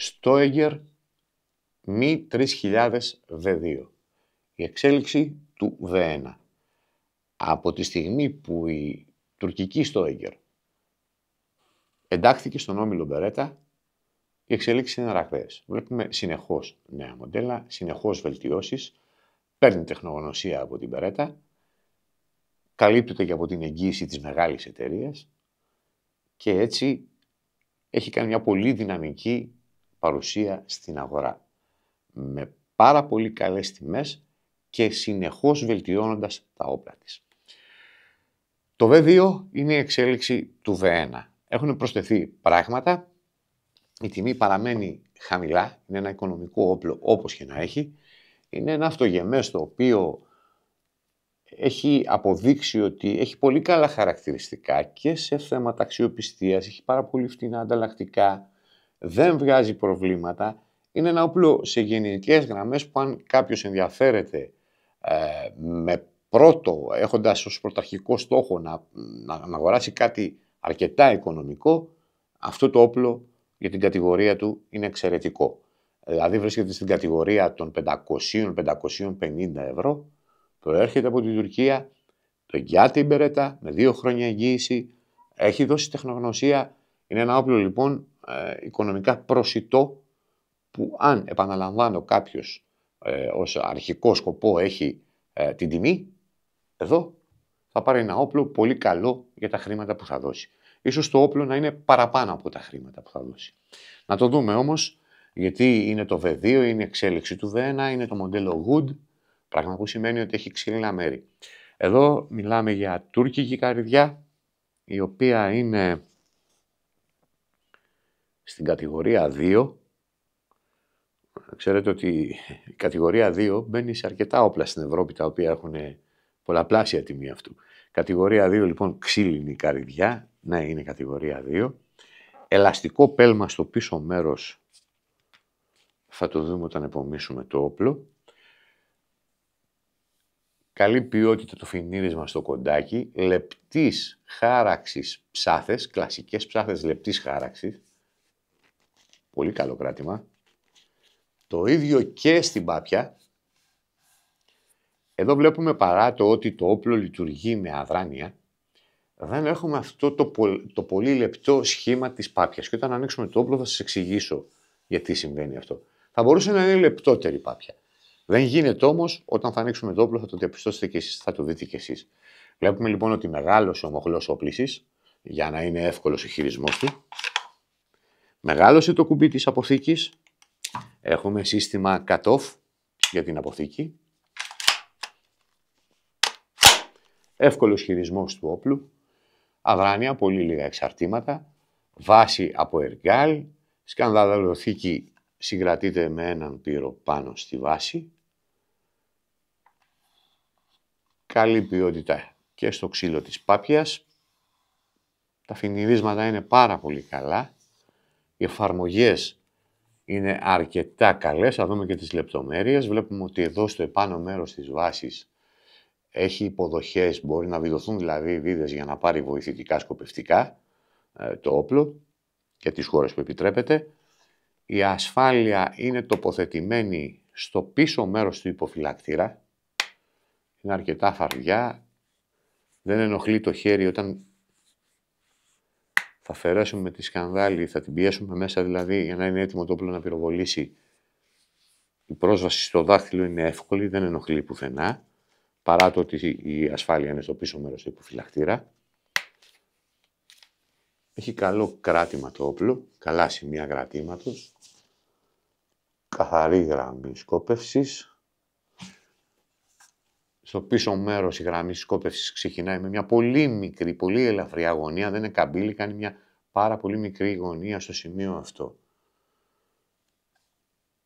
Steiger Mi 3000 V2. Η εξέλιξη του V1. Από τη στιγμή που η τουρκική Steiger εντάχθηκε στον όμιλο Beretta, οι εξελίξεις είναι ραγδαίες. Βλέπουμε συνεχώς νέα μοντέλα, συνεχώς βελτιώσεις, παίρνει τεχνογνωσία από την Beretta, καλύπτεται και από την εγγύηση της μεγάλης εταιρείας και έτσι έχει κάνει μια πολύ δυναμική παρουσία στην αγορά. Με πάρα πολύ καλές τιμές και συνεχώς βελτιώνοντας τα όπλα της. Το V2 είναι η εξέλιξη του V1. Έχουν προσθεθεί πράγματα, η τιμή παραμένει χαμηλά, είναι ένα οικονομικό όπλο όπως και να έχει. Είναι ένα αυτογεμές το οποίο έχει αποδείξει ότι έχει πολύ καλά χαρακτηριστικά και σε θέματα αξιοπιστίας, έχει πάρα πολύ φτηνά ανταλλακτικά, δεν βγάζει προβλήματα. Είναι ένα όπλο σε γενικές γραμμές που αν κάποιος ενδιαφέρεται με πρώτο, έχοντας ως πρωταρχικό στόχο να αγοράσει κάτι αρκετά οικονομικό, αυτό το όπλο για την κατηγορία του είναι εξαιρετικό. Δηλαδή βρίσκεται στην κατηγορία των 500-550 ευρώ, προέρχεται από την Τουρκία, το εγγυάται η Beretta με 2 χρόνια εγγύηση, έχει δώσει τεχνογνωσία, είναι ένα όπλο λοιπόν οικονομικά προσιτό που αν επαναλαμβάνω κάποιος ως αρχικό σκοπό έχει την τιμή, εδώ θα πάρει ένα όπλο πολύ καλό για τα χρήματα που θα δώσει. Ίσως το όπλο να είναι παραπάνω από τα χρήματα που θα δώσει. Να το δούμε όμως, γιατί είναι το V2, είναι η εξέλιξη του V1, είναι το μοντέλο Wood, πράγμα που σημαίνει ότι έχει ξύλινα μέρη. Εδώ μιλάμε για τουρκική καρυδιά, η οποία είναι στην κατηγορία 2. Ξέρετε ότι η κατηγορία 2 μπαίνει σε αρκετά όπλα στην Ευρώπη, τα οποία έχουν πολλαπλάσια τιμή αυτού. Κατηγορία 2 λοιπόν ξύλινη καρυδιά, ναι είναι κατηγορία 2. Ελαστικό πέλμα στο πίσω μέρος, θα το δούμε όταν επομίσουμε το όπλο. Καλή ποιότητα το φινίρισμα στο κοντάκι, λεπτής χάραξης ψάθες, κλασικές ψάθες λεπτής χάραξης. Πολύ καλό κράτημα. Το ίδιο και στην πάπια. Εδώ βλέπουμε παρά το ότι το όπλο λειτουργεί με αδράνεια, δεν έχουμε αυτό το πολύ λεπτό σχήμα της πάπιας. Και όταν ανοίξουμε το όπλο θα σας εξηγήσω γιατί συμβαίνει αυτό. Θα μπορούσε να είναι λεπτότερη πάπια. Δεν γίνεται όμως, όταν θα ανοίξουμε το όπλο θα το διαπιστώσετε και εσείς, θα το δείτε και εσείς. Βλέπουμε λοιπόν ότι μεγάλωσε ο μοχλός όπλησης, για να είναι εύκολος ο χειρισμός του. Μεγάλωσε το κουμπί της αποθήκης. Έχουμε σύστημα cut-off για την αποθήκη. Εύκολος χειρισμός του όπλου. Αδράνεια, πολύ λίγα εξαρτήματα. Βάση από εργάλ. Σκανδαλοθήκη συγκρατείται με έναν πύρο πάνω στη βάση. Καλή ποιότητα και στο ξύλο της πάπιας. Τα φινιρίσματα είναι πάρα πολύ καλά. Οι εφαρμογές είναι αρκετά καλές. Θα δούμε και τις λεπτομέρειες. Βλέπουμε ότι εδώ στο επάνω μέρος της βάσης έχει υποδοχές, μπορεί να βιδωθούν δηλαδή βίδες για να πάρει βοηθητικά σκοπευτικά το όπλο και τις χώρες που επιτρέπεται. Η ασφάλεια είναι τοποθετημένη στο πίσω μέρος του υποφυλακτήρα. Είναι αρκετά φαρδιά. Δεν ενοχλεί το χέρι όταν θα αφαιρέσουμε τη σκανδάλη, θα την πιέσουμε μέσα δηλαδή για να είναι έτοιμο το όπλο να πυροβολήσει. Η πρόσβαση στο δάχτυλο είναι εύκολη, δεν ενοχλεί πουθενά. Παρά το ότι η ασφάλεια είναι στο πίσω μέρος του υποφυλακτήρα. Έχει καλό κράτημα το όπλο, καλά σημεία κρατήματος. Καθαρή γραμμή σκόπευσης. Στο πίσω μέρος η γραμμή σκόπευσης ξεκινάει με μια πολύ μικρή, πολύ ελαφριά γωνία. Δεν είναι καμπύλη, κάνει μια πάρα πολύ μικρή γωνία στο σημείο αυτό.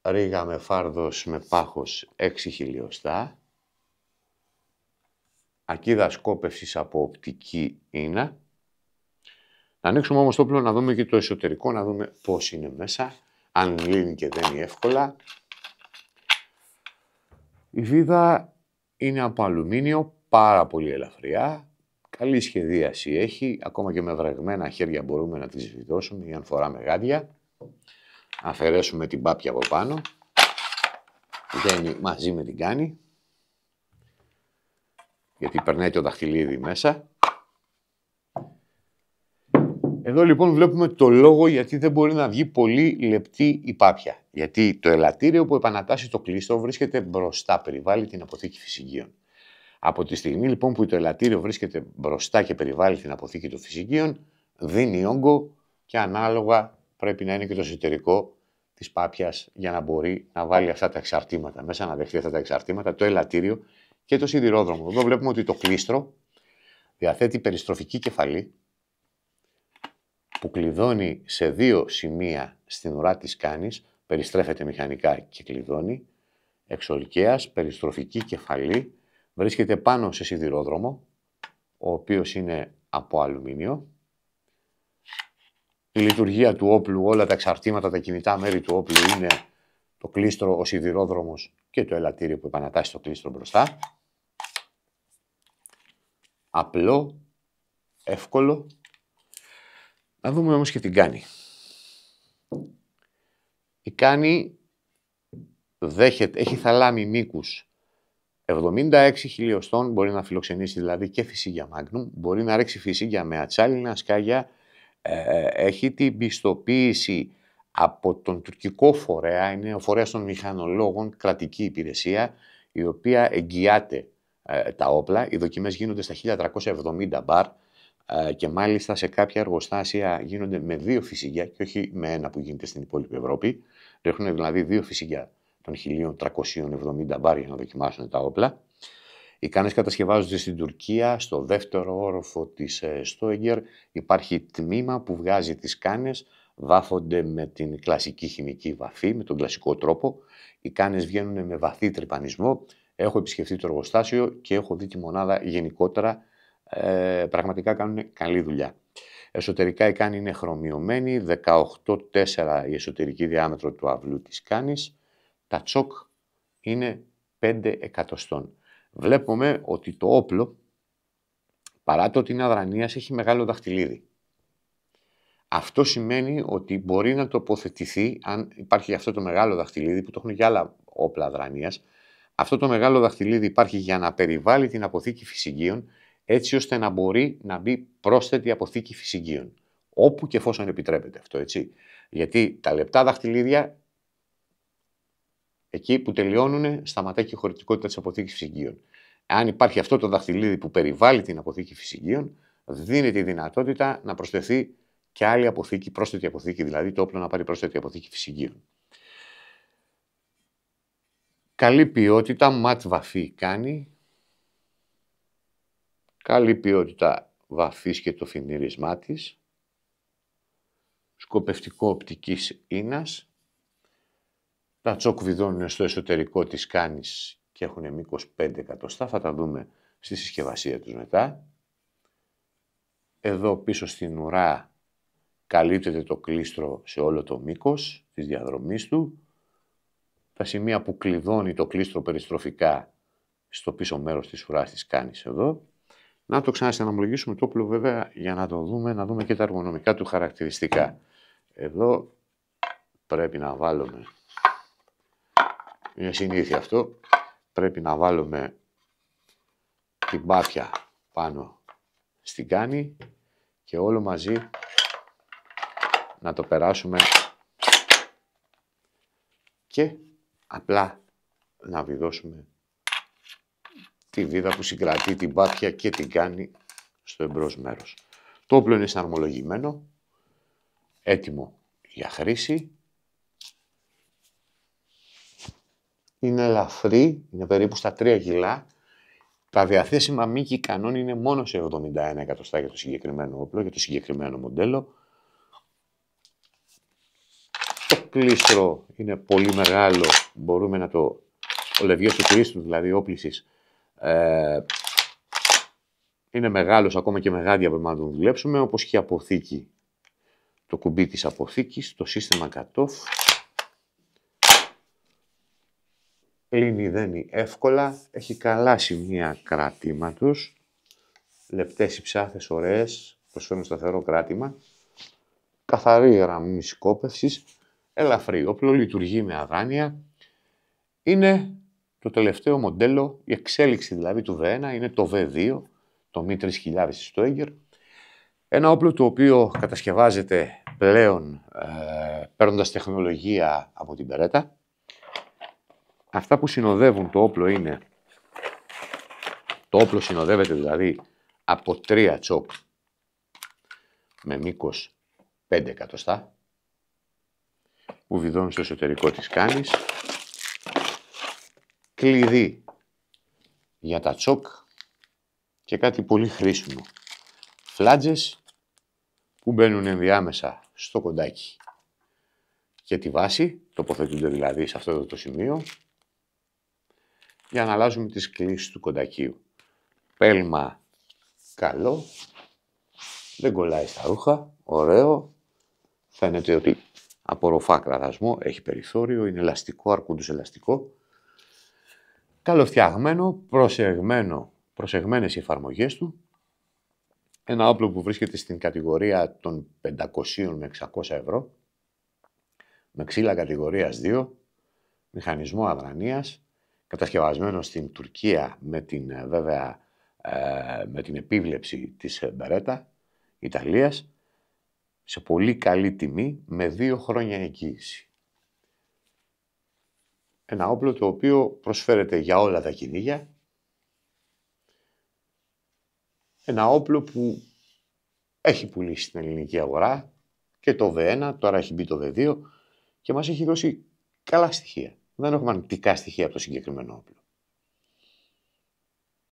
Ρίγα με φάρδος με πάχος 6 χιλιοστά. Ακίδα σκόπευσης από οπτική ίνα. Να ανοίξουμε όμως το όπλο να δούμε και το εσωτερικό, να δούμε πώς είναι μέσα. Αν λύνει και δένει εύκολα. Η βίδα είναι από αλουμίνιο, πάρα πολύ ελαφριά. Καλή σχεδίαση έχει, ακόμα και με βρεγμένα χέρια μπορούμε να τις βιδώσουμε ή αν φοράμε γάντια. αφαιρέσουμε την πάπια από πάνω. Βγαίνει μαζί με την κάνη. Γιατί περνάει το δαχτυλίδι μέσα. Εδώ λοιπόν βλέπουμε το λόγο γιατί δεν μπορεί να βγει πολύ λεπτή η πάπια. Γιατί το ελαττήριο που επανατάσσει το κλίστρο βρίσκεται μπροστά, περιβάλλει την αποθήκη φυσικίων. Από τη στιγμή λοιπόν που το ελαττήριο βρίσκεται μπροστά και περιβάλλει την αποθήκη των φυσικίων, δίνει όγκο και ανάλογα πρέπει να είναι και το εσωτερικό της πάπιας για να μπορεί να βάλει αυτά τα εξαρτήματα μέσα, να δεχτεί αυτά τα εξαρτήματα, το ελαττήριο και το σιδηρόδρομο. Εδώ βλέπουμε ότι το κλίστρο διαθέτει περιστροφική κεφαλή που κλειδώνει σε δύο σημεία στην ουρά της κάνης, περιστρέφεται μηχανικά και κλειδώνει, εξολκαίας, περιστροφική κεφαλή, βρίσκεται πάνω σε σιδηρόδρομο, ο οποίος είναι από αλουμίνιο. Η λειτουργία του όπλου, όλα τα εξαρτήματα, τα κινητά μέρη του όπλου είναι το κλίστρο, ο σιδηρόδρομος και το ελαττήριο που επανατάσσει το κλίστρο μπροστά. Απλό, εύκολο. Να δούμε όμως και την κάνη. Η κάνη έχει θαλάμι μήκους 76 χιλιοστών, μπορεί να φιλοξενήσει δηλαδή και φυσίγια Magnum, μπορεί να ρίξει φυσίγια με ατσάλινα σκάγια, έχει την πιστοποίηση από τον τουρκικό φορέα, είναι ο φορέας των μηχανολόγων, κρατική υπηρεσία, η οποία εγγυάται τα όπλα. Οι δοκιμές γίνονται στα 1370 μπαρ και μάλιστα σε κάποια εργοστάσια γίνονται με 2 φυσίγια και όχι με ένα που γίνεται στην υπόλοιπη Ευρώπη. Ρίχνουν δηλαδή 2 φυσίγια των 1370 μπάρ για να δοκιμάσουν τα όπλα. Οι κάνες κατασκευάζονται στην Τουρκία, στο δεύτερο όροφο της Στόιγκερ. Υπάρχει τμήμα που βγάζει τις κάνες, βάφονται με την κλασική χημική βαφή, με τον κλασικό τρόπο. Οι κάνες βγαίνουν με βαθύ τρυπανισμό. Έχω επισκεφτεί το εργοστάσιο και έχω δει τη μονάδα γενικότερα. Πραγματικά κάνουν καλή δουλειά. Εσωτερικά η κάνη είναι χρωμιωμένη, 18,4 η εσωτερική διάμετρο του αυλού της κάνης. Τα τσοκ είναι 5 εκατοστών. Βλέπουμε ότι το όπλο, παρά το ότι είναι αδρανείας, έχει μεγάλο δαχτυλίδι. Αυτό σημαίνει ότι μπορεί να τοποθετηθεί, αν υπάρχει αυτό το μεγάλο δαχτυλίδι, που το έχουν και άλλα όπλα αδρανείας, αυτό το μεγάλο δαχτυλίδι υπάρχει για να περιβάλλει την αποθήκη φυσικίων, έτσι ώστε να μπορεί να μπει πρόσθετη αποθήκη φυσικίων. Όπου και εφόσον επιτρέπεται αυτό, έτσι. Γιατί τα λεπτά δαχτυλίδια, εκεί που τελειώνουν, σταματάει και η χωρητικότητα της αποθήκης φυσικίων. Αν υπάρχει αυτό το δαχτυλίδι που περιβάλλει την αποθήκη φυσικίων, δίνει τη δυνατότητα να προσθεθεί και άλλη αποθήκη, πρόσθετη αποθήκη, δηλαδή το όπλο να πάρει πρόσθετη αποθήκη φυσικίων. Καλή ποιότητα, ματ βαφή κάνει. Καλή ποιότητα βαφής και το φινίρισμά της. Σκοπευτικό οπτικής ίνας. Τα τσόκ βιδώνουν στο εσωτερικό της κάνης και έχουν μήκος 5 εκατοστά. Θα τα δούμε στη συσκευασία τους μετά. Εδώ πίσω στην ουρά καλύπτεται το κλίστρο σε όλο το μήκος της διαδρομής του. Τα σημεία που κλειδώνει το κλίστρο περιστροφικά στο πίσω μέρος της ουράς της κάνης εδώ. Να το ξανασυναμολογήσουμε το όπλο βέβαια για να το δούμε, να δούμε και τα εργονομικά του χαρακτηριστικά. Εδώ πρέπει να βάλουμε, είναι συνήθεια αυτό, πρέπει να βάλουμε την πάπια πάνω στην κάνη και όλο μαζί να το περάσουμε και απλά να βιδώσουμε τη βίδα που συγκρατεί την πάπια και την κάνη στο εμπρός μέρος. Το όπλο είναι συναρμολογημένο, έτοιμο για χρήση. Είναι ελαφρύ, είναι περίπου στα 3 κιλά. Τα διαθέσιμα μήκη κανόν είναι μόνο σε 71 εκατοστά για το συγκεκριμένο όπλο, για το συγκεκριμένο μοντέλο. Το κλίστρο είναι πολύ μεγάλο, μπορούμε να το... Ο λευγές του κλίστρου, δηλαδή όπλησης, είναι μεγάλος, ακόμα και με γάντια πρέπει να τον δουλέψουμε, όπως και η αποθήκη. Το κουμπί της αποθήκης, το σύστημα cut-off. Κλείνει-δένει εύκολα, έχει καλά σημεία κρατήματος, λεπτές οι ψάθες, ωραίες, προσφέρουν σταθερό κράτημα, καθαρή γραμμή σκόπευσης, ελαφρύ όπλο, λειτουργεί με αδράνεια. Είναι το τελευταίο μοντέλο, η εξέλιξη δηλαδή του V1, είναι το V2, το Mi 3000 Stoeger. Ένα όπλο το οποίο κατασκευάζεται πλέον παίρνοντας τεχνολογία από την Beretta. Αυτά που συνοδεύουν το όπλο είναι, το όπλο συνοδεύεται δηλαδή από 3 τσοκ με μήκος 5 εκατοστά που βιδώνουν στο εσωτερικό της κάνης, κλειδί για τα τσοκ και κάτι πολύ χρήσιμο, φλάτζες που μπαίνουν ενδιάμεσα στο κοντάκι και τη βάση, τοποθετούνται δηλαδή σε αυτό το σημείο για να αλλάζουμε τις κλίσεις του κοντακίου. Πέλμα καλό, δεν κολλάει στα ρούχα, ωραίο, φαίνεται ότι απορροφά κραδασμό, έχει περιθώριο, είναι ελαστικό, αρκούντος ελαστικό. Καλοφτιαγμένο, προσεγμένες οι εφαρμογές του. Ένα όπλο που βρίσκεται στην κατηγορία των 500 με 600 ευρώ, με ξύλα κατηγορίας 2, μηχανισμό αδρανείας, κατασκευασμένο στην Τουρκία με την, βέβαια, με την επίβλεψη της Beretta Ιταλίας, σε πολύ καλή τιμή, με 2 χρόνια εγγύηση. Ένα όπλο το οποίο προσφέρεται για όλα τα κυνήγια. Ένα όπλο που έχει πουλήσει στην ελληνική αγορά και το V1, τώρα έχει μπει το V2 και μας έχει δώσει καλά στοιχεία. Δεν έχουμε αρνητικά στοιχεία από το συγκεκριμένο όπλο.